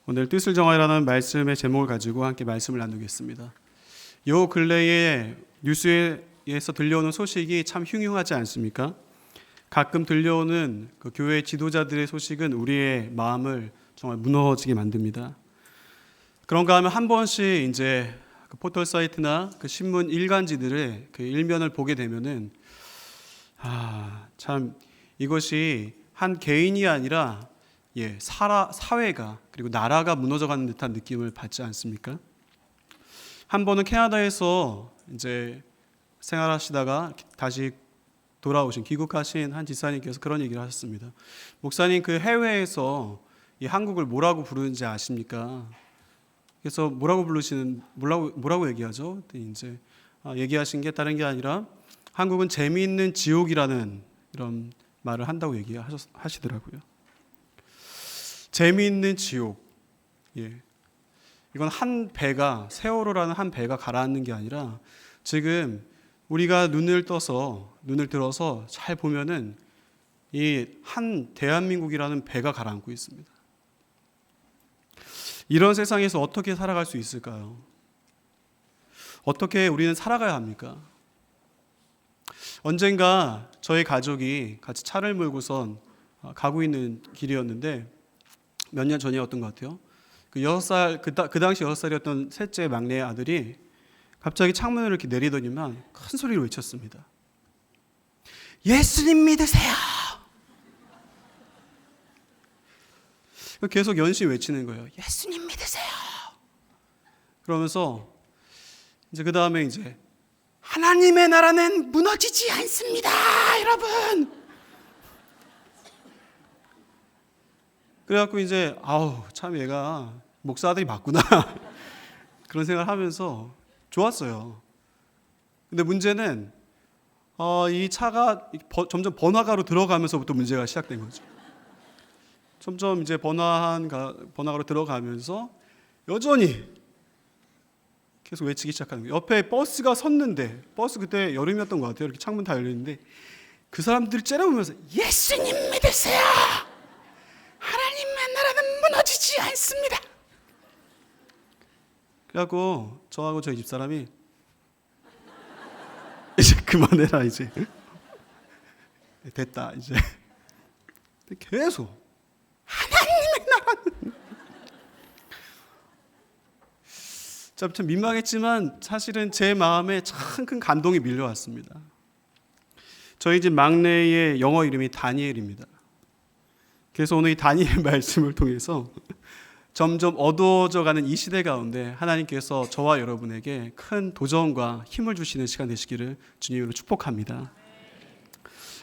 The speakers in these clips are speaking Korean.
오늘 뜻을 정하라는 말씀의 제목을 가지고 함께 말씀을 나누겠습니다. 요 근래에 뉴스에서 들려오는 소식이 참 흉흉하지 않습니까? 가끔 들려오는 그 교회 지도자들의 소식은 우리의 마음을 정말 무너지게 만듭니다. 그런가 하면 한 번씩 이제 그 포털 사이트나 그 신문 일간지들의 그 일면을 보게 되면은 참 이것이 한 개인이 아니라 사회가 그리고 나라가 무너져가는 듯한 느낌을 받지 않습니까? 한 번은 캐나다에서 이제 생활하시다가 다시 돌아오신 귀국하신 한 지사님께서 그런 얘기를 하셨습니다. 목사님, 그 해외에서 이 한국을 뭐라고 부르는지 아십니까? 그래서 뭐라고 얘기하죠? 이제 얘기하신 게 다른 게 아니라 한국은 재미있는 지옥이라는 이런 말을 한다고 얘기하시더라고요. 재미있는 지옥. 이건 한 배가, 세월호라는 한 배가 가라앉는 게 아니라 지금 우리가 눈을 들어서 잘 보면은 이 한 대한민국이라는 배가 가라앉고 있습니다. 이런 세상에서 어떻게 살아갈 수 있을까요? 어떻게 우리는 살아가야 합니까? 언젠가 저희 가족이 같이 차를 몰고선 가고 있는 길이었는데 몇 년 전이었던 것 같아요. 그 당시 6살이었던 셋째 막내 아들이 갑자기 창문을 이렇게 내리더니만 큰 소리로 외쳤습니다. 예수님 믿으세요. 계속 연신 외치는 거예요. 예수님 믿으세요. 그러면서 이제 그 다음에 이제 하나님의 나라는 무너지지 않습니다, 여러분. 그래갖고 이제 참 얘가 목사 아들이 맞구나 그런 생각을 하면서 좋았어요. 근데 문제는 이 차가 점점 번화가로 들어가면서부터 문제가 시작된 거죠. 점점 이제 번화가로 들어가면서 여전히 계속 외치기 시작하는 거예요. 옆에 버스가 섰는데, 버스 그때 여름이었던 것 같아요. 이렇게 창문 다 열렸는데 그 사람들을 째려보면서 예수님 믿으세요. 하나님의 나라는 무너지지 않습니다. 그래갖고 저하고 저희 집사람이 이제 그만해라, 이제 됐다, 이제 계속 하나님의 나라는 참 민망했지만 사실은 제 마음에 참 큰 감동이 밀려왔습니다. 저희 집 막내의 영어 이름이 다니엘입니다. 그래서 오늘 이 다니엘 말씀을 통해서 점점 어두워져가는 이 시대 가운데 하나님께서 저와 여러분에게 큰 도전과 힘을 주시는 시간 되시기를 주님으로 축복합니다.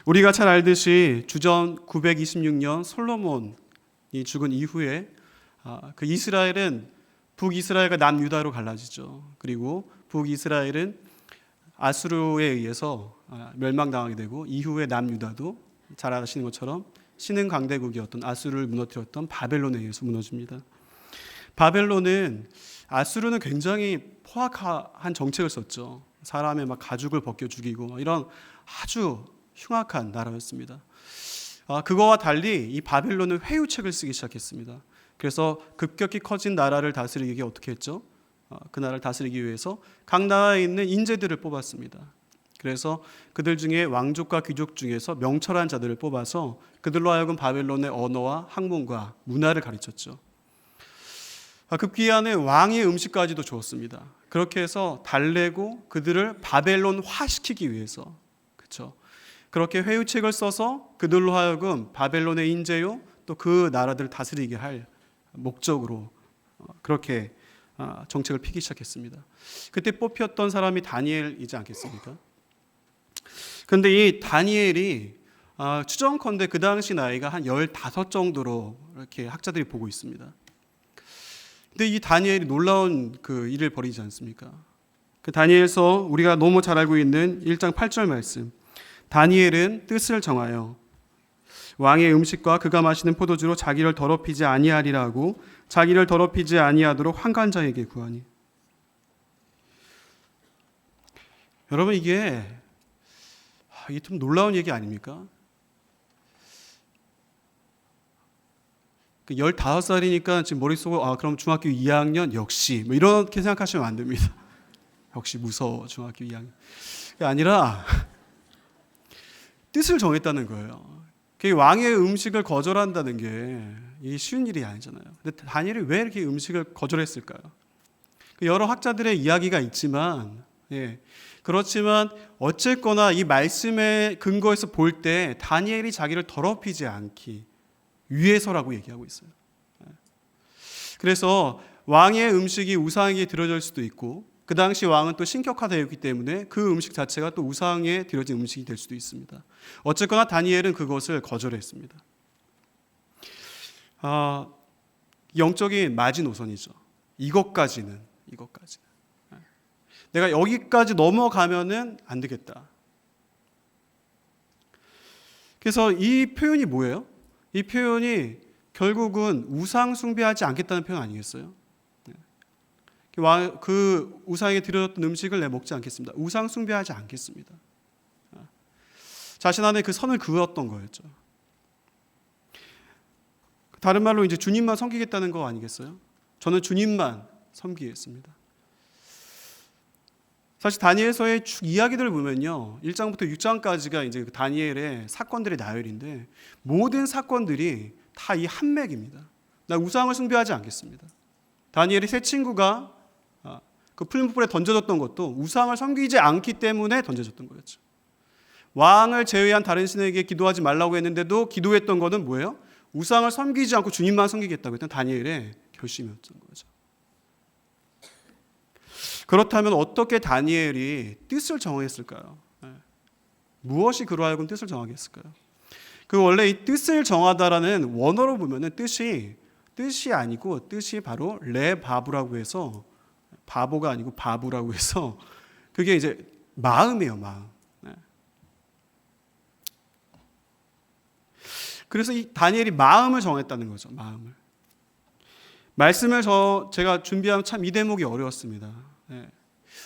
우리가 잘 알듯이 주전 926년 솔로몬이 죽은 이후에 그 이스라엘은 북이스라엘과 남유다로 갈라지죠. 그리고 북이스라엘은 아수르에 의해서 멸망당하게 되고 이후에 남유다도 잘 아시는 것처럼 신흥 강대국이었던 아수르를 무너뜨렸던 바벨론에 의해서 무너집니다. 바벨론은 아수르는 굉장히 포악한 정책을 썼죠. 사람의 막 가죽을 벗겨 죽이고 이런 아주 흉악한 나라였습니다. 그거와 달리 이 바벨론은 회유책을 쓰기 시작했습니다. 그래서 급격히 커진 나라를 다스리기 어떻게 했죠? 그 나라를 다스리기 위해서 각 나라에 있는 인재들을 뽑았습니다. 그래서 그들 중에 왕족과 귀족 중에서 명철한 자들을 뽑아서 그들로 하여금 바벨론의 언어와 학문과 문화를 가르쳤죠. 급기야는 왕의 음식까지도 주었습니다. 그렇게 해서 달래고 그들을 바벨론화시키기 위해서, 그렇죠? 그렇게 회유책을 써서 그들로 하여금 바벨론의 인재요 또 그 나라들을 다스리게 할 목적으로 그렇게 정책을 피기 시작했습니다. 그때 뽑혔던 사람이 다니엘이지 않겠습니까? 그런데 이 다니엘이 추정컨대 그 당시 나이가 한 15 정도로 이렇게 학자들이 보고 있습니다. 근데 이 다니엘이 놀라운 그 일을 벌이지 않습니까? 그 다니엘서 우리가 너무 잘 알고 있는 1장 8절 말씀. 다니엘은 뜻을 정하여 왕의 음식과 그가 마시는 포도주로 자기를 더럽히지 아니하리라고 자기를 더럽히지 아니하도록 환관자에게 구하니. 여러분, 이게 좀 놀라운 얘기 아닙니까? 15살이니까 지금 머릿속으로 그럼 중학교 2학년 역시 뭐 이렇게 생각하시면 안 됩니다. 역시 무서워 중학교 2학년. 그게 아니라 뜻을 정했다는 거예요. 왕의 음식을 거절한다는 게 이게 쉬운 일이 아니잖아요. 근데 다니엘이 왜 이렇게 음식을 거절했을까요? 여러 학자들의 이야기가 있지만, 그렇지만 어쨌거나 이 말씀의 근거에서 볼 때 다니엘이 자기를 더럽히지 않기 위해서라고 얘기하고 있어요. 그래서 왕의 음식이 우상에게 드려질 수도 있고, 그 당시 왕은 또 신격화되었기 때문에 그 음식 자체가 또 우상에 드려진 음식이 될 수도 있습니다. 어쨌거나 다니엘은 그것을 거절했습니다. 영적인 마지노선이죠. 이것까지는. 내가 여기까지 넘어가면은 안 되겠다. 그래서 이 표현이 뭐예요? 이 표현이 결국은 우상 숭배하지 않겠다는 표현 아니겠어요? 그 우상에게 드려졌던 음식을 내 먹지 않겠습니다. 우상 숭배하지 않겠습니다. 자신 안에 그 선을 그었던 거였죠. 다른 말로 이제 주님만 섬기겠다는 거 아니겠어요? 저는 주님만 섬기겠습니다. 사실 다니엘서의 이야기들을 보면요, 1장부터 6장까지가 이제 다니엘의 사건들의 나열인데 모든 사건들이 다 이 한 맥입니다. 나 우상을 숭배하지 않겠습니다. 다니엘의 세 친구가 그 풀무불에 던져졌던 것도 우상을 섬기지 않기 때문에 던져졌던 거였죠. 왕을 제외한 다른 신에게 기도하지 말라고 했는데도 기도했던 것은 뭐예요? 우상을 섬기지 않고 주님만 섬기겠다고 했던 다니엘의 결심이었던 거죠. 그렇다면 어떻게 다니엘이 뜻을 정했을까요? 무엇이 그로 하여금 뜻을 정하게 했을까요? 원래 이 뜻을 정하다라는 원어로 보면은 뜻이 아니고 뜻이 바로 레바부라고 해서 바보가 아니고 바부라고 해서 그게 이제 마음이에요, 마음. 그래서 이 다니엘이 마음을 정했다는 거죠, 마음을. 말씀을 제가 준비하면 참 이 대목이 어려웠습니다.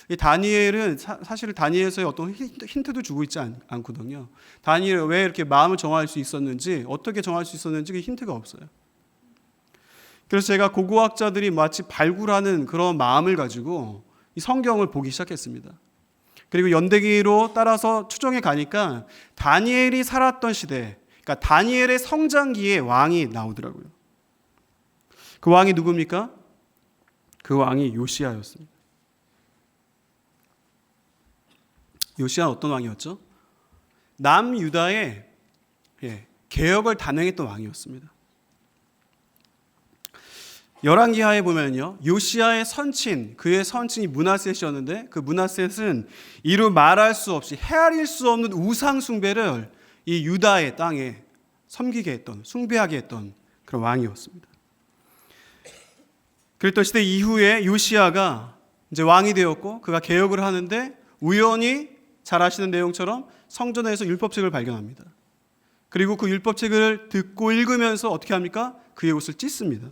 이 다니엘은 사실 다니엘서의 어떤 힌트도 주고 있지 않거든요. 다니엘이 왜 이렇게 마음을 정할 수 있었는지, 어떻게 정할 수 있었는지 그 힌트가 없어요. 그래서 제가 고고학자들이 마치 발굴하는 그런 마음을 가지고 이 성경을 보기 시작했습니다. 그리고 연대기로 따라서 추정해 가니까 다니엘이 살았던 시대, 그러니까 다니엘의 성장기에 왕이 나오더라고요. 그 왕이 누굽니까? 그 왕이 요시야였습니다. 요시야는 어떤 왕이었죠? 남유다의 개혁을 단행했던 왕이었습니다. 열왕기하에 보면요, 요시야의 선친, 그의 선친이 므낫셋이었는데 그 므낫셋은 이루 말할 수 없이 헤아릴 수 없는 우상 숭배를 이 유다의 땅에 섬기게 했던, 숭배하게 했던 그런 왕이었습니다. 그랬던 시대 이후에 요시야가 이제 왕이 되었고 그가 개혁을 하는데 우연히 잘 아시는 내용처럼 성전에서 율법책을 발견합니다. 그리고 그 율법책을 듣고 읽으면서 어떻게 합니까? 그의 옷을 찢습니다.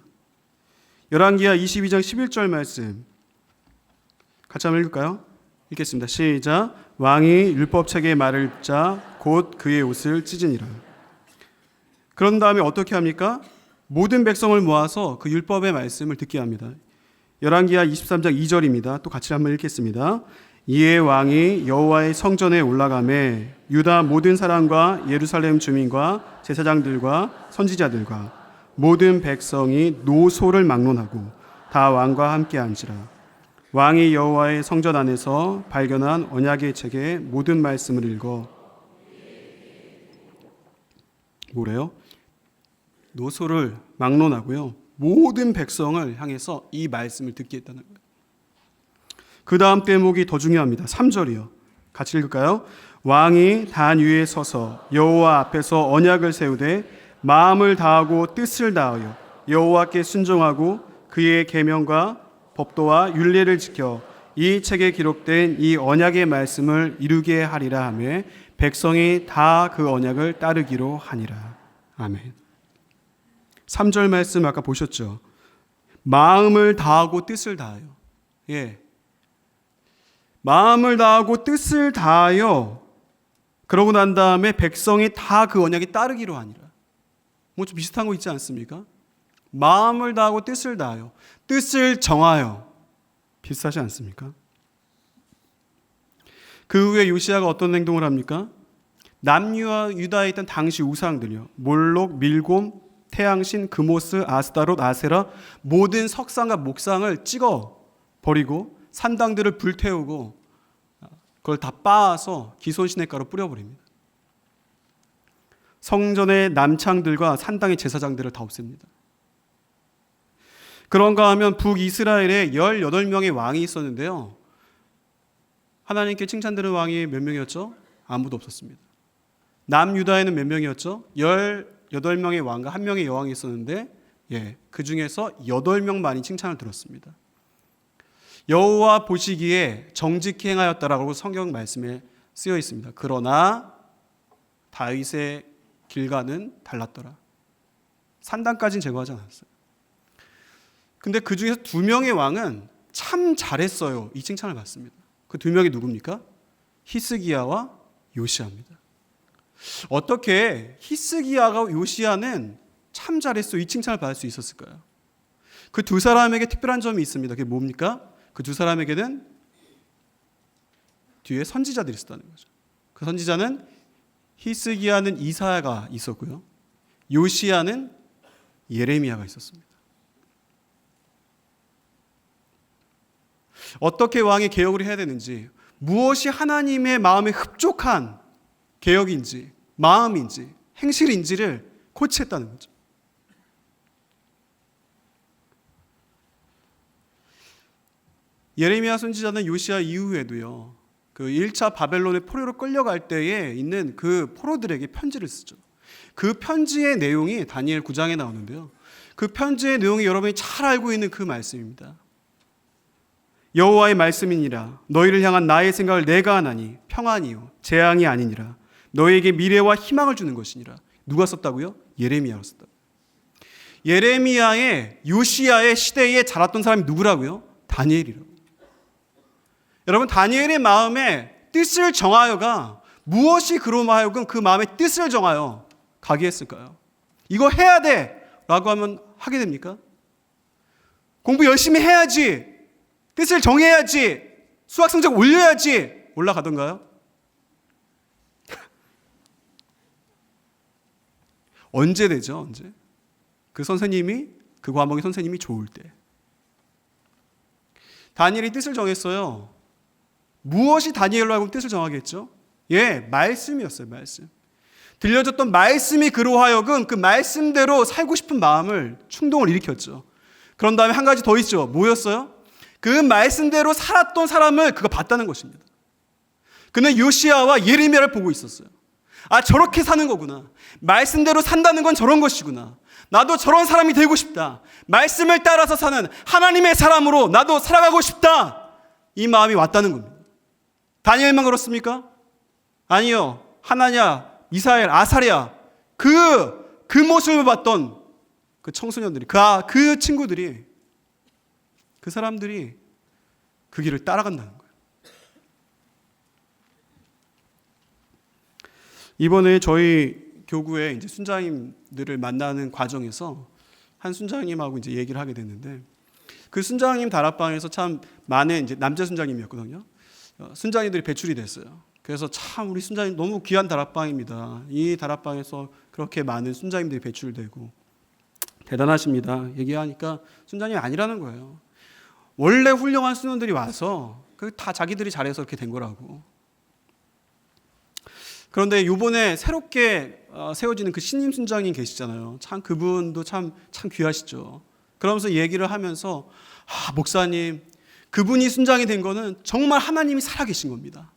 열왕기하 22장 11절 말씀 같이 한번 읽을까요? 읽겠습니다. 시작. 왕이 율법책의 말을 읽자 곧 그의 옷을 찢으니라. 그런 다음에 어떻게 합니까? 모든 백성을 모아서 그 율법의 말씀을 듣게 합니다. 열왕기하 23장 2절입니다. 또 같이 한번 읽겠습니다. 이에 왕이 여호와의 성전에 올라가매 유다 모든 사람과 예루살렘 주민과 제사장들과 선지자들과 모든 백성이 노소를 막론하고 다 왕과 함께 앉으라. 왕이 여호와의 성전 안에서 발견한 언약의 책의 모든 말씀을 읽어 뭐래요? 노소를 막론하고요. 모든 백성을 향해서 이 말씀을 듣게 했다는 거예요. 그 다음 대목이 더 중요합니다. 3절이요. 같이 읽을까요? 왕이 단 위에 서서 여호와 앞에서 언약을 세우되 마음을 다하고 뜻을 다하여 여호와께 순종하고 그의 계명과 법도와 율례를 지켜 이 책에 기록된 이 언약의 말씀을 이루게 하리라 하며 백성이 다 그 언약을 따르기로 하니라. 아멘. 3절 말씀 아까 보셨죠? 마음을 다하고 뜻을 다하여. 마음을 다하고 뜻을 다하여 그러고 난 다음에 백성이 다 그 언약에 따르기로 하니라. 뭐 좀 비슷한 거 있지 않습니까? 마음을 다하고 뜻을 다하여, 뜻을 정하여. 비슷하지 않습니까? 그 후에 요시야가 어떤 행동을 합니까? 남유다에 있던 당시 우상들이요, 몰록, 밀곰, 태양신, 그모스, 아스타롯, 아세라, 모든 석상과 목상을 찍어 버리고 산당들을 불태우고 그걸 다 빻아서 기손 시냇가로 뿌려버립니다. 성전의 남창들과 산당의 제사장들을 다 없앱니다. 그런가 하면 북이스라엘에 18명의 왕이 있었는데요, 하나님께 칭찬드리는 왕이 몇 명이었죠? 아무도 없었습니다. 남유다에는 몇 명이었죠? 18명의 왕과 1명의 여왕이 있었는데, 그 중에서 8명만이 칭찬을 들었습니다. 여호와 보시기에 정직히 행하였다라고 성경 말씀에 쓰여 있습니다. 그러나 다윗의 길과는 달랐더라. 산당까지는 제거하지 않았어요. 근데 그 중에서 2명의 왕은 참 잘했어요, 이 칭찬을 받습니다. 그 2명이 누굽니까? 히스기야와 요시야입니다. 어떻게 히스기야가 요시야는 참 잘했어, 이 칭찬을 받을 수 있었을까요? 그 두 사람에게 특별한 점이 있습니다. 그게 뭡니까? 그 두 사람에게는 뒤에 선지자들이 있었다는 거죠. 그 선지자는 히스기야는 이사야가 있었고요, 요시야는 예레미야가 있었습니다. 어떻게 왕이 개혁을 해야 되는지, 무엇이 하나님의 마음에 흡족한 개혁인지, 마음인지, 행실인지를 코치했다는 거죠. 예레미야 선지자는 요시야 이후에도요, 그 1차 바벨론의 포로로 끌려갈 때에 있는 그 포로들에게 편지를 쓰죠. 그 편지의 내용이 다니엘 9장에 나오는데요, 그 편지의 내용이 여러분이 잘 알고 있는 그 말씀입니다. 여호와의 말씀이니라. 너희를 향한 나의 생각을 내가 하나니 평안이요 재앙이 아니니라. 너희에게 미래와 희망을 주는 것이니라. 누가 썼다고요? 예레미야가 썼다고요. 예레미야의 요시야의 시대에 자랐던 사람이 누구라고요? 다니엘이라고. 여러분, 다니엘의 마음에 뜻을 정하여가 무엇이 그로 하여금 그 마음의 뜻을 정하여 가게 했을까요? 이거 해야 돼 라고 하면 하게 됩니까? 공부 열심히 해야지, 뜻을 정해야지, 수학 성적 올려야지 올라가던가요? 언제 되죠? 언제? 그 선생님이, 그 과목의 선생님이 좋을 때. 다니엘이 뜻을 정했어요. 무엇이 다니엘로 하여금 뜻을 정하게 했죠? 말씀이었어요. 말씀. 들려줬던 말씀이 그로 하여금 그 말씀대로 살고 싶은 마음을, 충동을 일으켰죠. 그런 다음에 한 가지 더 있죠. 뭐였어요? 그 말씀대로 살았던 사람을 그거 봤다는 것입니다. 그는 요시야와 예레미야를 보고 있었어요. 아, 저렇게 사는 거구나. 말씀대로 산다는 건 저런 것이구나. 나도 저런 사람이 되고 싶다. 말씀을 따라서 사는 하나님의 사람으로 나도 살아가고 싶다. 이 마음이 왔다는 겁니다. 다니엘만 그렇습니까? 아니요. 하나냐, 미사엘, 아사랴, 그 모습을 봤던 그 청소년들이, 그 친구들이, 그 사람들이 그 길을 따라간다는 거예요. 이번에 저희 교구에 이제 순장님들을 만나는 과정에서 한 순장님하고 이제 얘기를 하게 됐는데, 그 순장님 다락방에서 참 많은 이제 남자 순장님이었거든요. 순장님들이 배출이 됐어요. 그래서 참 우리 순장님 너무 귀한 다락방입니다. 이 다락방에서 그렇게 많은 순장님들이 배출되고 대단하십니다. 얘기하니까 순장님이 아니라는 거예요. 원래 훌륭한 순원들이 와서 다 자기들이 잘해서 이렇게 된 거라고. 그런데 이번에 새롭게 세워지는 그 신임 순장님 계시잖아요. 참 그분도 참 귀하시죠. 그러면서 얘기를 하면서, 목사님, 그분이 순장이 된 거는 정말 하나님이 살아계신 겁니다.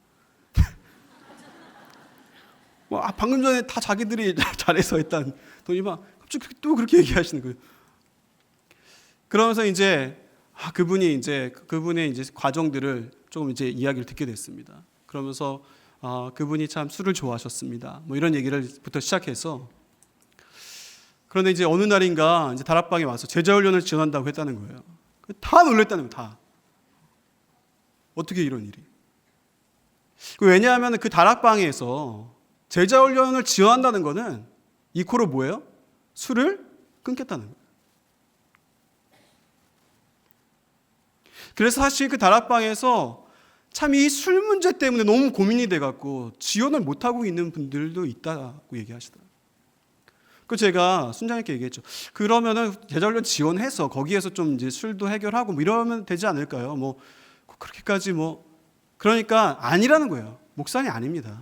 방금 전에 다 자기들이 잘해서 했던 돈이 막 갑자기 또 그렇게 얘기하시는 거예요. 그러면서 이제 그분의 이제 과정들을 조금 이제 이야기를 듣게 됐습니다. 그러면서 그분이 참 술을 좋아하셨습니다. 뭐 이런 얘기를부터 시작해서, 그런데 이제 어느 날인가 이제 다락방에 와서 제자훈련을 지원한다고 했다는 거예요. 다 놀랬다는 거예요. 다. 어떻게 이런 일이? 왜냐하면 그 다락방에서 제자훈련을 지원한다는 거는 이코로 뭐예요? 술을 끊겠다는 거예요. 그래서 사실 그 다락방에서 참 이 술 문제 때문에 너무 고민이 돼갖고 지원을 못하고 있는 분들도 있다고 얘기하시더라고요. 그 제가 순장님께 얘기했죠. 그러면은 제자훈련 지원해서 거기에서 좀 이제 술도 해결하고 뭐 이러면 되지 않을까요? 뭐 그렇게까지 뭐 그러니까 아니라는 거예요. 목사님 아닙니다.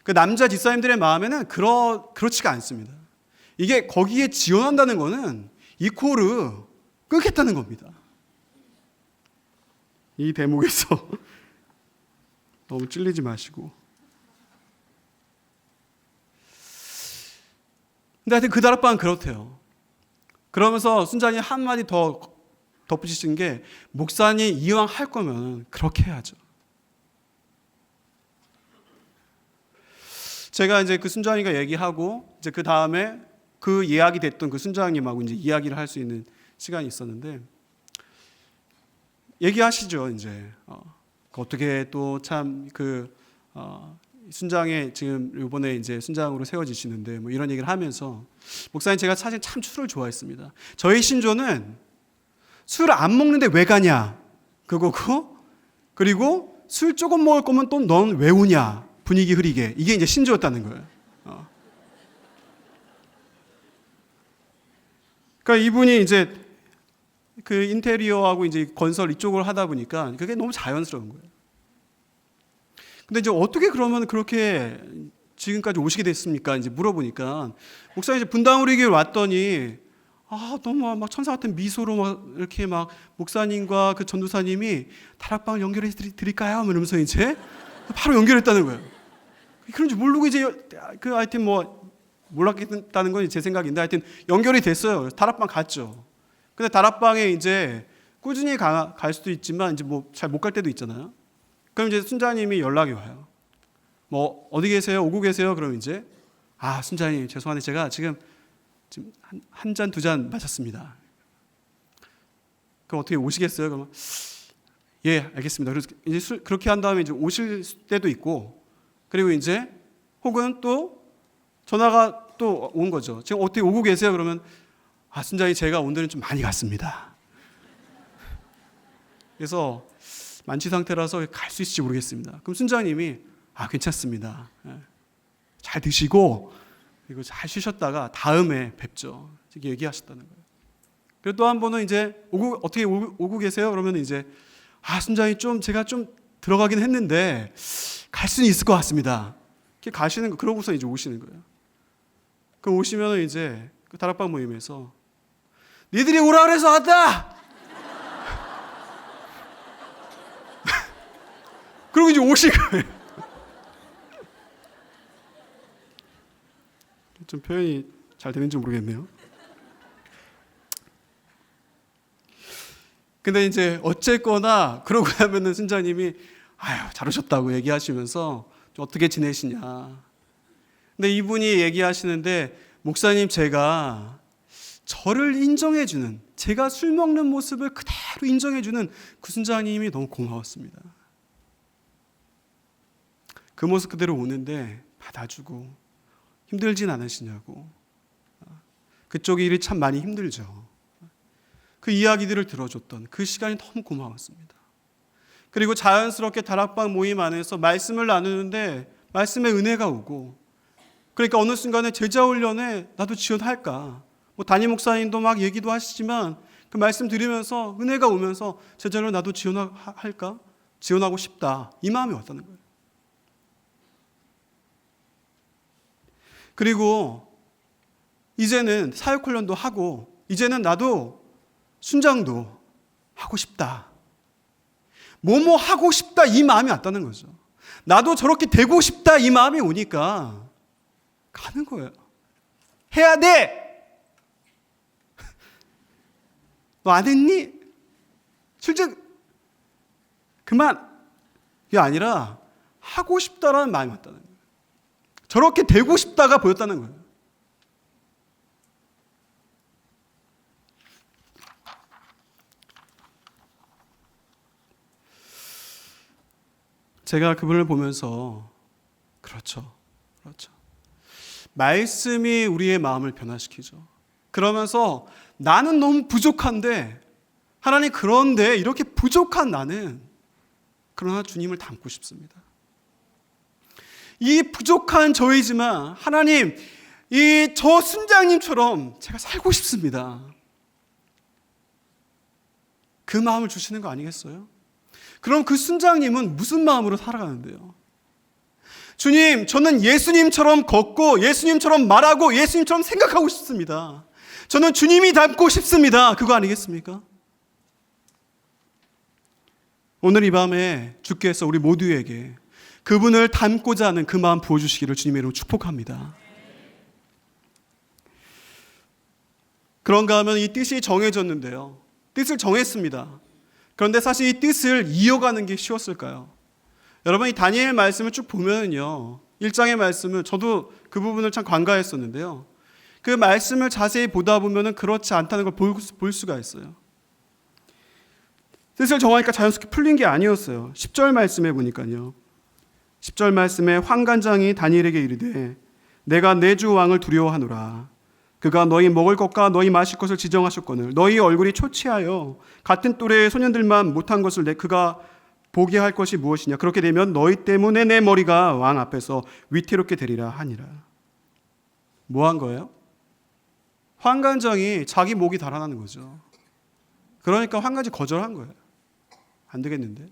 그 남자 집사님들의 마음에는 그렇지가 않습니다. 이게 거기에 지원한다는 거는 이코르 끊겠다는 겁니다. 이 대목에서 너무 찔리지 마시고. 근데 하여튼 그 다락방은 그렇대요. 그러면서 순장이 한마디 더 덧붙이신 게 목사님 이왕 할 거면 그렇게 해야죠. 제가 이제 그 순장이가 얘기하고 이제 그 다음에 그 예약이 됐던 그 순장님하고 이제 이야기를 할 수 있는 시간이 있었는데 얘기하시죠. 이제 어떻게 또 참 그 순장에 지금 이번에 이제 순장으로 세워지시는데 뭐 이런 얘기를 하면서 목사님 제가 사실 참 술을 좋아했습니다. 저희 신조는 술 안 먹는데 왜 가냐 그거고 그리고 술 조금 먹을 거면 또 넌 왜 오냐 분위기 흐리게 이게 이제 신조였다는 거예요. 그러니까 이분이 이제 그 인테리어하고 이제 건설 이쪽을 하다 보니까 그게 너무 자연스러운 거예요. 근데 이제 어떻게 그러면 그렇게 지금까지 오시게 됐습니까? 이제 물어보니까 목사님 이제 분당 우리 교회 왔더니 너무 막 천사 같은 미소로 막 이렇게 막 목사님과 그 전도사님이 다락방을 연결해 드릴까요? 이러면서 이제 바로 연결했다는 거예요. 그런지 모르고 이제 그 하여튼 뭐 몰랐다는 건 제 생각인데 하여튼 연결이 됐어요. 다락방 갔죠. 근데 다락방에 이제 꾸준히 갈 수도 있지만 이제 뭐 잘 못 갈 때도 있잖아요. 그럼 이제 순자님이 연락이 와요. 뭐 어디 계세요? 오고 계세요? 그럼 이제 순자님 죄송한데 제가 지금 한 잔 두 잔 마셨습니다. 그럼 어떻게 오시겠어요? 그러면 예 알겠습니다. 그래서 이제 그렇게 한 다음에 이제 오실 때도 있고 그리고 이제 혹은 또 전화가 또 온 거죠. 지금 어떻게 오고 계세요? 그러면 순자님 제가 오늘은 좀 많이 갔습니다. 그래서 만취 상태라서 갈 수 있을지 모르겠습니다. 그럼 순장님이 괜찮습니다. 잘 드시고 그리고 잘 쉬셨다가 다음에 뵙죠. 이렇게 얘기하셨다는 거예요. 그리고 또 한 번은 이제 어떻게 오고 계세요? 그러면 이제 순장님 제가 좀 들어가긴 했는데 갈 수는 있을 것 같습니다. 이렇게 가시는 거 그러고서 이제 오시는 거예요. 그 오시면 이제 그 다락방 모임에서 니들이 오라 그래서 왔다. 그리고 이제 오신 거예요. 좀 표현이 잘 되는지 모르겠네요. 근데 이제 어쨌거나 그러고 나면은 순자님이 잘 오셨다고 얘기하시면서 좀 어떻게 지내시냐. 근데 이분이 얘기하시는데 목사님 제가 저를 인정해주는 제가 술 먹는 모습을 그대로 인정해주는 그 순자님이 너무 고마웠습니다. 그 모습 그대로 오는데 받아주고 힘들진 않으시냐고. 그쪽 일이 참 많이 힘들죠. 그 이야기들을 들어줬던 그 시간이 너무 고마웠습니다. 그리고 자연스럽게 다락방 모임 안에서 말씀을 나누는데 말씀의 은혜가 오고 그러니까 어느 순간에 제자훈련에 나도 지원할까. 뭐 담임 목사님도 막 얘기도 하시지만 그 말씀 들으면서 은혜가 오면서 제자훈련 나도 지원할까? 지원하고 싶다. 이 마음이 왔다는 거예요. 그리고 이제는 사역훈련도 하고 이제는 나도 순장도 하고 싶다. 뭐뭐 하고 싶다 이 마음이 왔다는 거죠. 나도 저렇게 되고 싶다 이 마음이 오니까 가는 거예요. 해야 돼. 너 안 했니? 실제 그만. 이게 아니라 하고 싶다라는 마음이 왔다는 거예요. 저렇게 되고 싶다가 보였다는 거예요. 제가 그분을 보면서 그렇죠. 말씀이 우리의 마음을 변화시키죠. 그러면서 나는 너무 부족한데 하나님, 그런데 이렇게 부족한 나는 그러나 주님을 닮고 싶습니다. 이 부족한 저이지만 하나님, 이 저 순장님처럼 제가 살고 싶습니다. 그 마음을 주시는 거 아니겠어요? 그럼 그 순장님은 무슨 마음으로 살아가는데요? 주님, 저는 예수님처럼 걷고 예수님처럼 말하고 예수님처럼 생각하고 싶습니다. 저는 주님이 닮고 싶습니다. 그거 아니겠습니까? 오늘 이 밤에 주께서 우리 모두에게 그분을 닮고자 하는 그 마음 부어주시기를 주님의 이름으로 축복합니다. 그런가 하면 이 뜻이 정해졌는데요. 뜻을 정했습니다. 그런데 사실 이 뜻을 이어가는 게 쉬웠을까요? 여러분, 이 다니엘 말씀을 쭉 보면요, 1장의 말씀을 저도 그 부분을 참 관가했었는데요, 그 말씀을 자세히 보다 보면 그렇지 않다는 걸 볼 수가 있어요. 뜻을 정하니까 자연스럽게 풀린 게 아니었어요. 10절 말씀에 보니까요, 10절 말씀에 환관장이 다니엘에게 이르되 내가 내 주 왕을 두려워하노라. 그가 너희 먹을 것과 너희 마실 것을 지정하셨거늘 너희 얼굴이 초췌하여 같은 또래의 소년들만 못한 것을 그가 보게 할 것이 무엇이냐. 그렇게 되면 너희 때문에 내 머리가 왕 앞에서 위태롭게 되리라 하니라. 뭐 한 거예요? 환관장이 자기 목이 달아나는 거죠. 그러니까 환관장이 거절한 거예요. 안 되겠는데.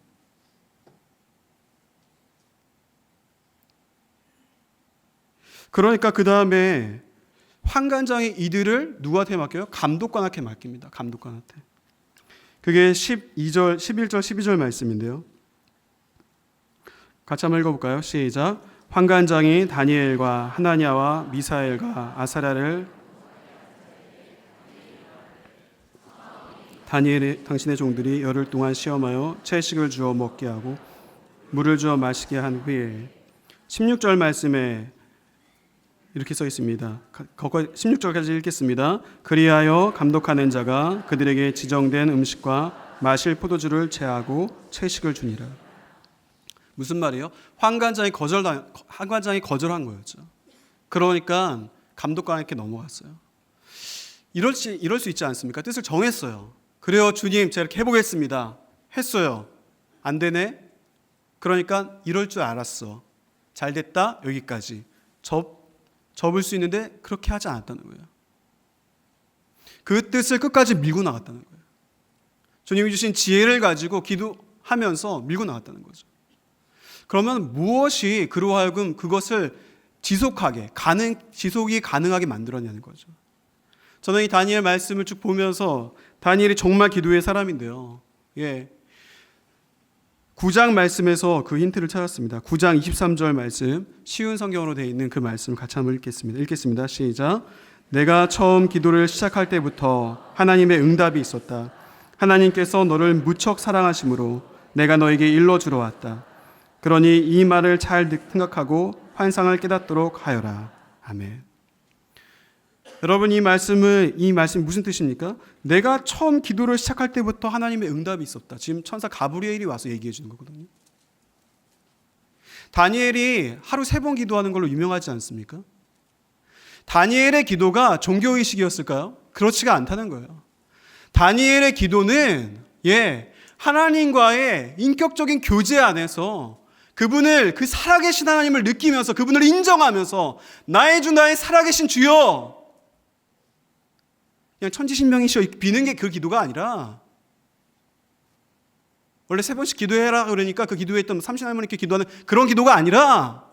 그러니까 그 다음에 환관장이 이들을 누구한테 맡겨요? 감독관한테 맡깁니다. 감독관한테. 그게 11절 12절 말씀인데요. 같이 한번 읽어볼까요? 시작. 환관장이 다니엘과 하나냐와 미사엘과 아사랴를 다니엘의 당신의 종들이 열흘 동안 시험하여 채식을 주어 먹게 하고 물을 주어 마시게 한 후에 16절 말씀에 이렇게 써 있습니다. 16절까지 읽겠습니다. 그리하여 감독하는 자가 그들에게 지정된 음식과 마실 포도주를 제하고 채식을 주니라. 무슨 말이에요? 환관장이 거절한 거였죠. 그러니까 감독관에게 넘어갔어요. 이럴 수 있지 않습니까? 뜻을 정했어요. 그래요, 주님, 제가 이렇게 해보겠습니다. 했어요. 안 되네? 그러니까 이럴 줄 알았어. 잘 됐다, 여기까지. 접을 수 있는데 그렇게 하지 않았다는 거예요. 그 뜻을 끝까지 밀고 나갔다는 거예요. 주님이 주신 지혜를 가지고 기도하면서 밀고 나갔다는 거죠. 그러면 무엇이 그로 하여금 그것을 지속이 가능하게 만들었냐는 거죠. 저는 이 다니엘 말씀을 쭉 보면서 다니엘이 정말 기도의 사람인데요. 9장 말씀에서 그 힌트를 찾았습니다. 9장 23절 말씀, 쉬운 성경으로 되어 있는 그 말씀을 같이 한번 읽겠습니다. 시작. 내가 처음 기도를 시작할 때부터 하나님의 응답이 있었다. 하나님께서 너를 무척 사랑하심으로 내가 너에게 일러주러 왔다. 그러니 이 말을 잘 생각하고 환상을 깨닫도록 하여라. 아멘. 여러분, 이 말씀이 무슨 뜻입니까? 내가 처음 기도를 시작할 때부터 하나님의 응답이 있었다. 지금 천사 가브리엘이 와서 얘기해 주는 거거든요. 다니엘이 하루 3번 기도하는 걸로 유명하지 않습니까? 다니엘의 기도가 종교의식이었을까요? 그렇지가 않다는 거예요. 다니엘의 기도는 하나님과의 인격적인 교제 안에서 그분을, 그 살아계신 하나님을 느끼면서 그분을 인정하면서 나의 주 나의 살아계신 주여, 그냥 천지신명이시여 비는 게 그 기도가 아니라, 원래 3번씩 기도해라 그러니까 그 기도했던 삼신할머니께 기도하는 그런 기도가 아니라,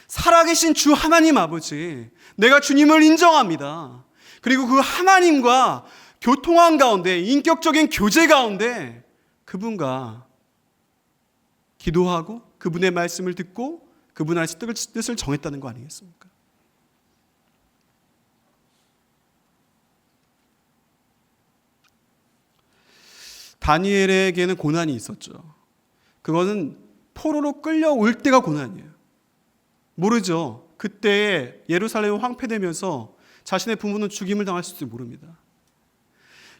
살아계신 주 하나님 아버지, 내가 주님을 인정합니다. 그리고 그 하나님과 교통한 가운데, 인격적인 교제 가운데 그분과 기도하고 그분의 말씀을 듣고 그분 안에서 뜻을 정했다는 거 아니겠습니까? 다니엘에게는 고난이 있었죠. 그것은 포로로 끌려올 때가 고난이에요. 모르죠. 그때 예루살렘이 황폐되면서 자신의 부모는 죽임을 당할 수도 모릅니다.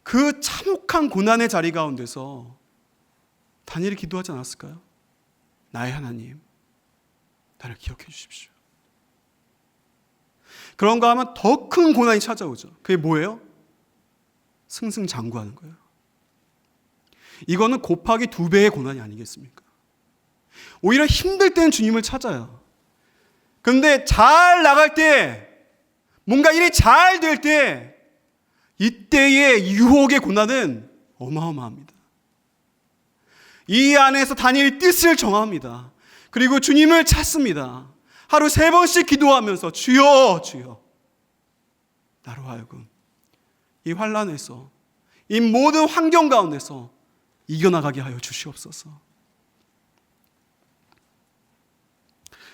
그 참혹한 고난의 자리 가운데서 다니엘이 기도하지 않았을까요? 나의 하나님, 나를 기억해 주십시오. 그런가 하면 더 큰 고난이 찾아오죠. 그게 뭐예요? 승승장구하는 거예요. 이거는 곱하기 2배의 고난이 아니겠습니까? 오히려 힘들 때는 주님을 찾아요. 그런데 잘 나갈 때, 뭔가 일이 잘 될 때, 이때의 유혹의 고난은 어마어마합니다. 이 안에서 다니엘이 뜻을 정합니다. 그리고 주님을 찾습니다. 하루 3번씩 기도하면서 주여 주여, 나로 하여금 이 환난에서, 이 모든 환경 가운데서 이겨나가게 하여 주시옵소서.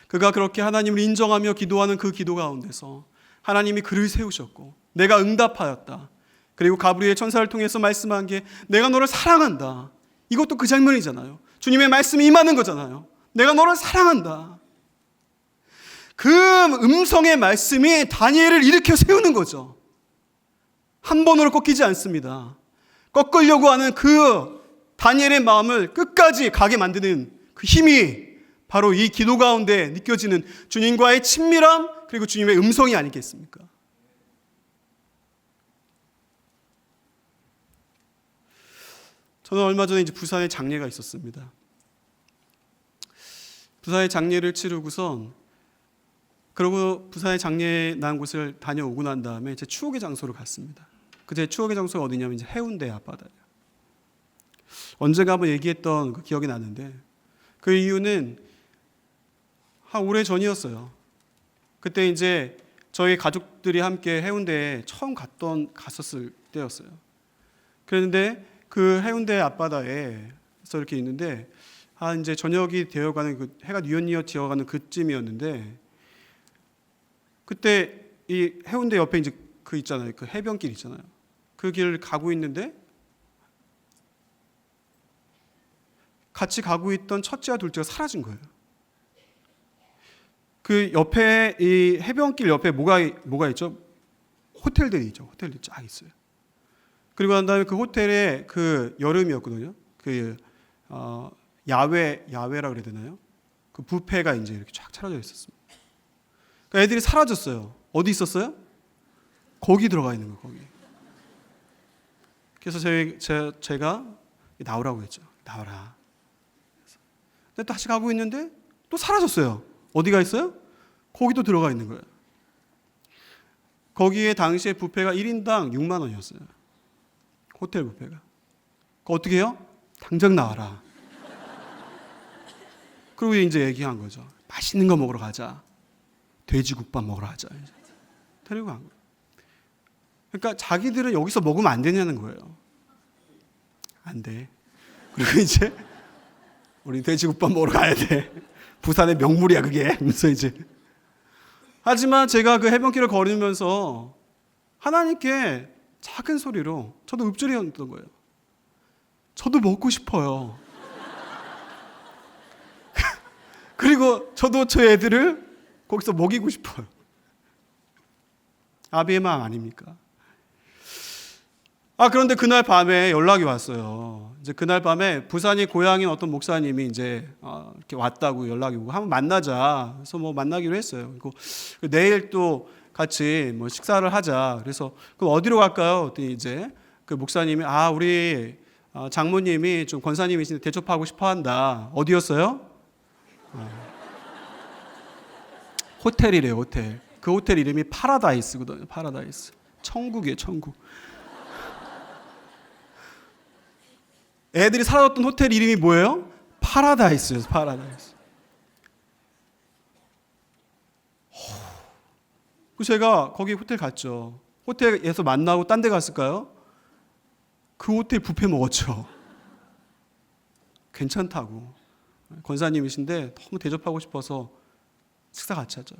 그가 그렇게 하나님을 인정하며 기도하는 그 기도 가운데서 하나님이 그를 세우셨고 내가 응답하였다. 그리고 가브리엘 천사를 통해서 말씀한 게 내가 너를 사랑한다. 이것도 그 장면이잖아요. 주님의 말씀이 임하는 거잖아요. 내가 너를 사랑한다. 그 음성의 말씀이 다니엘을 일으켜 세우는 거죠. 한 번으로 꺾이지 않습니다. 꺾으려고 하는 그 다니엘의 마음을 끝까지 가게 만드는 그 힘이 바로 이 기도 가운데 느껴지는 주님과의 친밀함, 그리고 주님의 음성이 아니겠습니까? 저는 얼마 전에 이제 부산에 장례가 있었습니다. 부산에 장례를 치르고선, 그리고 부산에 장례 난 곳을 다녀오고 난 다음에 제 추억의 장소로 갔습니다. 제 추억의 장소가 어디냐면 이제 해운대 앞바다예요. 언젠가 한번 얘기했던 그 기억이 나는데, 그 이유는 한 오래 전이었어요. 그때 이제 저희 가족들이 함께 해운대에 처음 갔었을 때였어요. 그런데 그 해운대 앞바다에서 이렇게 있는데, 한 이제 저녁이 되어가는, 그 해가 뉘엿뉘엿 지어가는 그쯤이었는데, 그때 이 해운대 옆에 이제 그 있잖아요. 그 해변길 있잖아요. 그 길을 가고 있는데 같이 가고 있던 첫째와 둘째가 사라진 거예요. 그 옆에, 이 해변길 옆에 뭐가 있죠? 호텔들이 있죠. 호텔들이 쫙 있어요. 그리고 난 다음에 그 호텔에 그 여름이었거든요. 그 야외라 그래야 되나요? 그 뷔페가 이제 이렇게 쫙 차려져 있었습니다. 그러니까 애들이 사라졌어요. 어디 있었어요? 거기 들어가 있는 거예요. 거기. 그래서 제가 나오라고 했죠. 나와라. 근데 다시 가고 있는데 또 사라졌어요. 어디가 있어요? 거기도 들어가 있는 거예요. 거기에 당시에 뷔페가 1인당 6만 원이었어요. 호텔 뷔페가. 어떻게 해요? 당장 나와라. 그리고 이제 얘기한 거죠. 맛있는 거 먹으러 가자. 돼지국밥 먹으러 가자. 데리고 간 거예요. 그러니까 자기들은 여기서 먹으면 안 되냐는 거예요. 안 돼. 그리고 이제 우리 돼지국밥 먹으러 가야 돼. 부산의 명물이야 그게. 그래서 이제, 하지만 제가 그 해변길을 걸으면서 하나님께 작은 소리로, 저도 읊조리였던 거예요. 저도 먹고 싶어요. 그리고 저도 저 애들을 거기서 먹이고 싶어요. 아비의 마음 아닙니까? 그런데 그날 밤에 연락이 왔어요. 이제 그날 밤에 부산이 고향인 어떤 목사님이 이제 이렇게 왔다고 연락이 오고, 한번 만나자. 그래서 뭐 만나기로 했어요. 그리고 내일 또 같이 뭐 식사를 하자. 그래서 그럼 어디로 갈까요? 그랬더니 이제 그 목사님이 우리 장모님이 좀 권사님이신데 대접하고 싶어한다. 어디였어요? 호텔이래요. 호텔. 그 호텔 이름이 파라다이스거든요. 파라다이스. 천국이에요. 천국. 애들이 살았던 호텔 이름이 뭐예요? 파라다이스예요. 파라다이스. 제가 거기 호텔 갔죠. 호텔에서 만나고 딴 데 갔을까요? 그 호텔 뷔페 먹었죠. 괜찮다고. 권사님이신데 너무 대접하고 싶어서 식사 같이 하죠.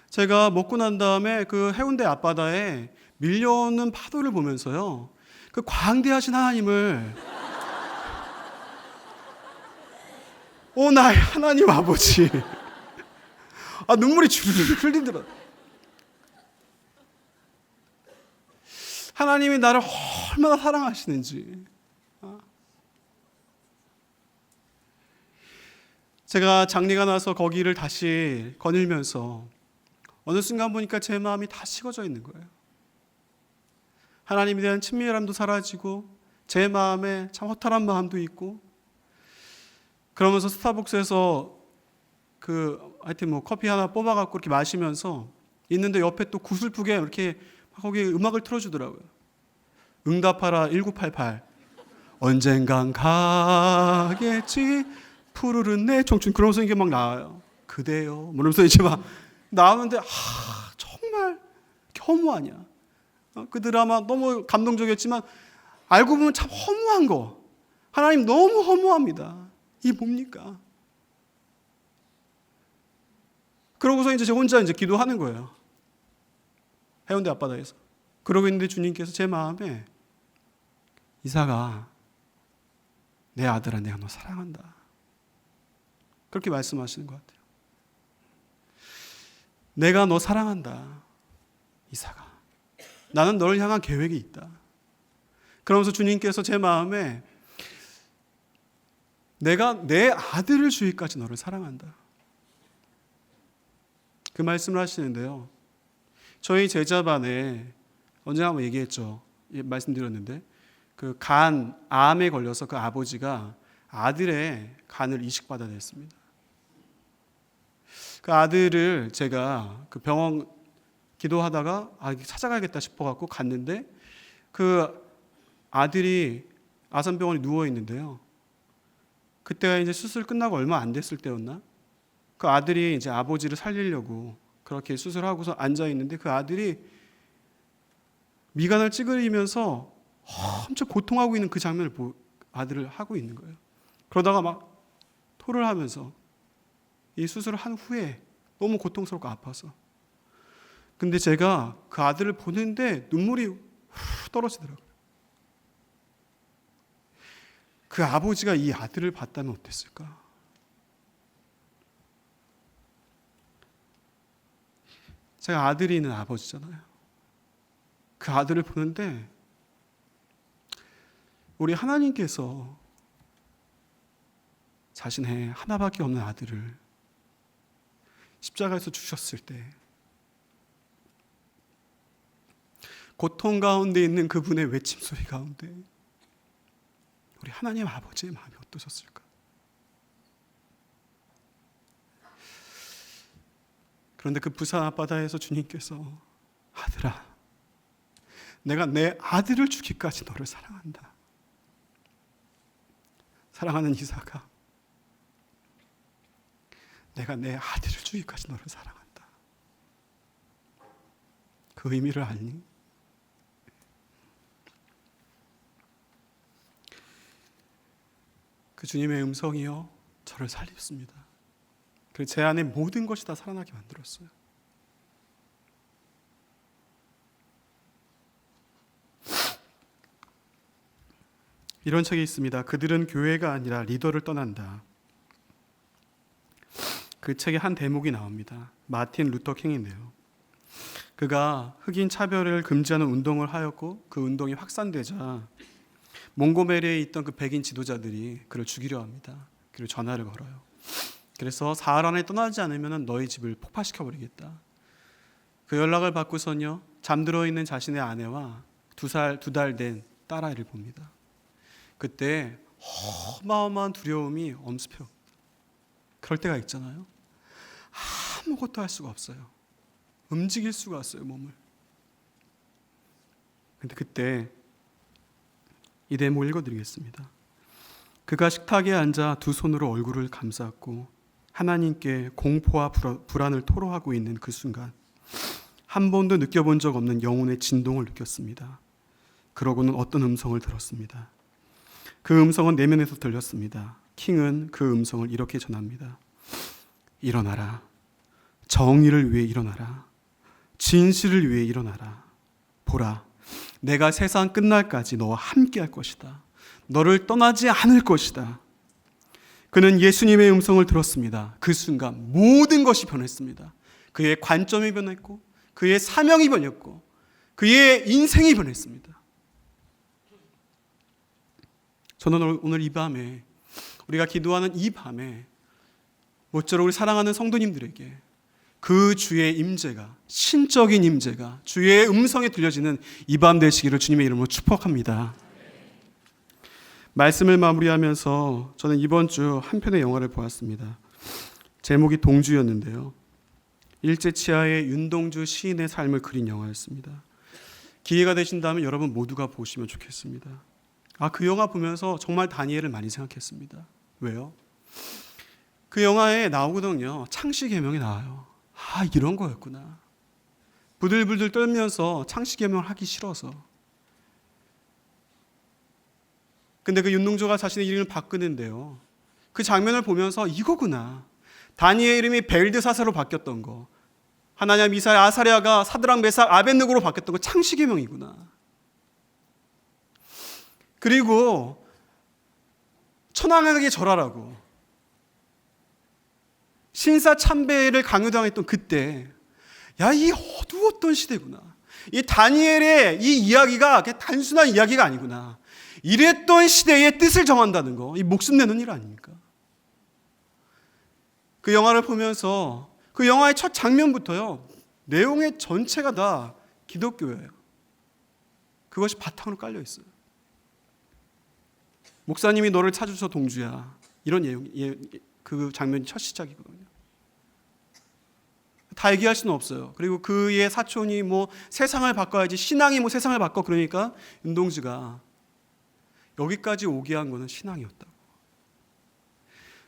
제가 먹고 난 다음에 그 해운대 앞바다에 밀려오는 파도를 보면서요, 그 광대하신 하나님을, 나의 하나님 아버지, 눈물이 주르르 흘리더라. 하나님이 나를 얼마나 사랑하시는지. 제가 장례가 나서 거기를 다시 거닐면서 어느 순간 보니까 제 마음이 다 식어져 있는 거예요. 하나님에 대한 친밀함도 사라지고 제 마음에 참 허탈한 마음도 있고, 그러면서 스타벅스에서 하여튼 뭐 커피 하나 뽑아갖고 이렇게 마시면서 있는데 옆에 또 구슬프게 이렇게 거기 음악을 틀어주더라고요. 응답하라 1988. 언젠간 가겠지 푸르른 내 청춘. 그러면서 이게 막 나와요. 그대요. 그러면서 이제 막 나오는데 정말 허무하냐. 그 드라마 너무 감동적이었지만 알고 보면 참 허무한 거. 하나님 너무 허무합니다. 이게 뭡니까? 그러고서 이제 저 혼자 이제 기도하는 거예요. 해운대 앞바다에서. 그러고 있는데 주님께서 제 마음에 이삭아, 내 아들아, 내가 너 사랑한다. 그렇게 말씀하시는 것 같아요. 내가 너 사랑한다. 이삭아, 나는 너를 향한 계획이 있다. 그러면서 주님께서 제 마음에 내가 내 아들을 주기까지 너를 사랑한다. 그 말씀을 하시는데요. 저희 제자반에 언제 한번 얘기했죠. 말씀드렸는데 암에 걸려서 그 아버지가 아들의 간을 이식받아야 됐습니다. 그 아들을 제가 그 병원 기도하다가 찾아가야겠다 싶어갖고 갔는데 그 아들이 아산병원에 누워 있는데요. 그때가 이제 수술 끝나고 얼마 안 됐을 때였나? 그 아들이 이제 아버지를 살리려고 그렇게 수술하고서 앉아 있는데 그 아들이 미간을 찌그리면서 엄청 고통하고 있는 그 장면을 아들을 하고 있는 거예요. 그러다가 막 토를 하면서 이 수술을 한 후에 너무 고통스럽고 아파서. 근데 제가 그 아들을 보는데 눈물이 떨어지더라고요. 그 아버지가 이 아들을 봤다면 어땠을까? 제가 아들이 있는 아버지잖아요. 그 아들을 보는데 우리 하나님께서 자신의 하나밖에 없는 아들을 십자가에서 주셨을 때 고통 가운데 있는 그분의 외침소리 가운데 우리 하나님 아버지의 마음이 어떠셨을까? 그런데 그 부산 앞바다에서 주님께서 아들아, 내가 내 아들을 주기까지 너를 사랑한다. 사랑하는 이삭아, 내가 내 아들을 주기까지 너를 사랑한다. 그 의미를 알니? 그 주님의 음성이요 저를 살렸습니다. 그래서 제 안에 모든 것이 다 살아나게 만들었어요. 이런 책이 있습니다. 그들은 교회가 아니라 리더를 떠난다. 그 책의 한 대목이 나옵니다. 마틴 루터 킹인데요. 그가 흑인 차별을 금지하는 운동을 하였고 그 운동이 확산되자 몽고메리에 있던 그 백인 지도자들이 그를 죽이려 합니다. 그리고 전화를 걸어요. 그래서 사흘 안에 떠나지 않으면 너희 집을 폭파시켜버리겠다. 그 연락을 받고선요 잠들어 있는 자신의 아내와 두 달 된 딸아이를 봅니다. 그때 어마어마한 두려움이 엄습해요. 그럴 때가 있잖아요. 아무것도 할 수가 없어요. 움직일 수가 없어요, 몸을. 근데 그때 이 대목 읽어드리겠습니다. 그가 식탁에 앉아 두 손으로 얼굴을 감쌌고 하나님께 공포와 불안을 토로하고 있는 그 순간 한 번도 느껴본 적 없는 영혼의 진동을 느꼈습니다. 그러고는 어떤 음성을 들었습니다. 그 음성은 내면에서 들렸습니다. 킹은 그 음성을 이렇게 전합니다. 일어나라. 정의를 위해 일어나라. 진실을 위해 일어나라. 보라, 내가 세상 끝날까지 너와 함께 할 것이다. 너를 떠나지 않을 것이다. 그는 예수님의 음성을 들었습니다. 그 순간 모든 것이 변했습니다. 그의 관점이 변했고 그의 사명이 변했고 그의 인생이 변했습니다. 저는 오늘 이 밤에 우리가 기도하는 이 밤에 모쪼록 우리 사랑하는 성도님들에게 그 주의 임재가, 신적인 임재가 주의 음성에 들려지는 이 밤 되시기를 주님의 이름으로 축복합니다. 말씀을 마무리하면서 저는 이번 주 한 편의 영화를 보았습니다. 제목이 동주였는데요. 일제치하의 윤동주 시인의 삶을 그린 영화였습니다. 기회가 되신다면 여러분 모두가 보시면 좋겠습니다. 그 영화 보면서 정말 다니엘을 많이 생각했습니다. 왜요? 그 영화에 나오거든요. 창씨개명이 나와요. 이런 거였구나. 부들부들 떨면서 창씨개명을 하기 싫어서. 근데 그 윤동주가 자신의 이름을 바꾸는데요. 그 장면을 보면서 이거구나. 다니엘 이름이 벨드사사로 바뀌었던 거, 하나냐, 미사엘, 아사랴가 사드락, 메삭, 아벳느고로 바뀌었던 거 창씨개명이구나. 그리고 천황에게 절하라고 신사 참배를 강요당했던 그때, 이 어두웠던 시대구나. 이 다니엘의 이 이야기가 단순한 이야기가 아니구나. 이랬던 시대의 뜻을 정한다는 거, 이 목숨 내는 일 아닙니까? 그 영화를 보면서 그 영화의 첫 장면부터요, 내용의 전체가 다 기독교예요. 그것이 바탕으로 깔려 있어요. 목사님이 너를 찾으셔 동주야. 이런 내용, 그 장면이 첫 시작이거든요. 다 얘기할 수는 없어요. 그리고 그의 사촌이 세상을 바꿔야지, 신앙이 세상을 바꿔, 그러니까 윤동주가 여기까지 오게 한 거는 신앙이었다고.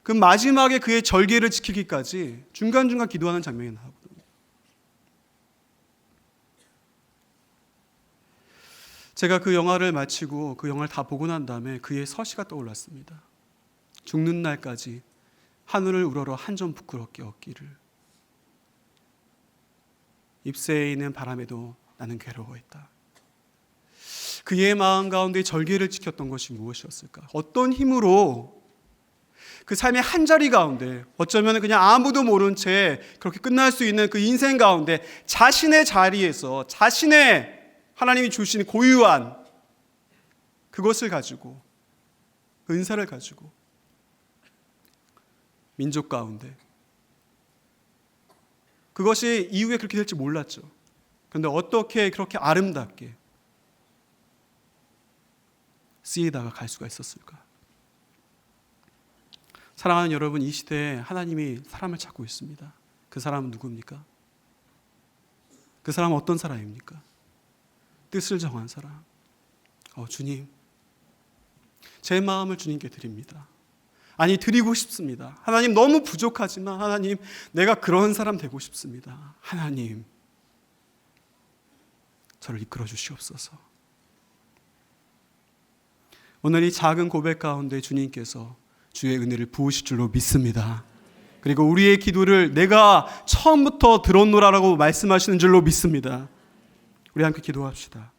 그 마지막에 그의 절개를 지키기까지 중간중간 기도하는 장면이 나오거든요. 제가 그 영화를 마치고 그 영화를 다 보고 난 다음에 그의 서시가 떠올랐습니다. 죽는 날까지 하늘을 우러러 한 점 부끄럽게 얻기를. 잎새에 있는 바람에도 나는 괴로워했다. 그의 마음 가운데 절개를 지켰던 것이 무엇이었을까? 어떤 힘으로 그 삶의 한 자리 가운데, 어쩌면 그냥 아무도 모른 채 그렇게 끝날 수 있는 그 인생 가운데 자신의 자리에서 자신의 하나님이 주신 고유한 그것을 가지고, 은사를 가지고 민족 가운데, 그것이 이후에 그렇게 될지 몰랐죠. 그런데 어떻게 그렇게 아름답게 쓰이다가 갈 수가 있었을까? 사랑하는 여러분, 이 시대에 하나님이 사람을 찾고 있습니다. 그 사람은 누구입니까? 그 사람은 어떤 사람입니까? 뜻을 정한 사람. 주님, 제 마음을 주님께 드립니다. 드리고 싶습니다. 하나님, 너무 부족하지만 하나님, 내가 그런 사람 되고 싶습니다. 하나님, 저를 이끌어 주시옵소서. 오늘 이 작은 고백 가운데 주님께서 주의 은혜를 부으실 줄로 믿습니다. 그리고 우리의 기도를 내가 처음부터 들었노라라고 말씀하시는 줄로 믿습니다. 우리 함께 기도합시다.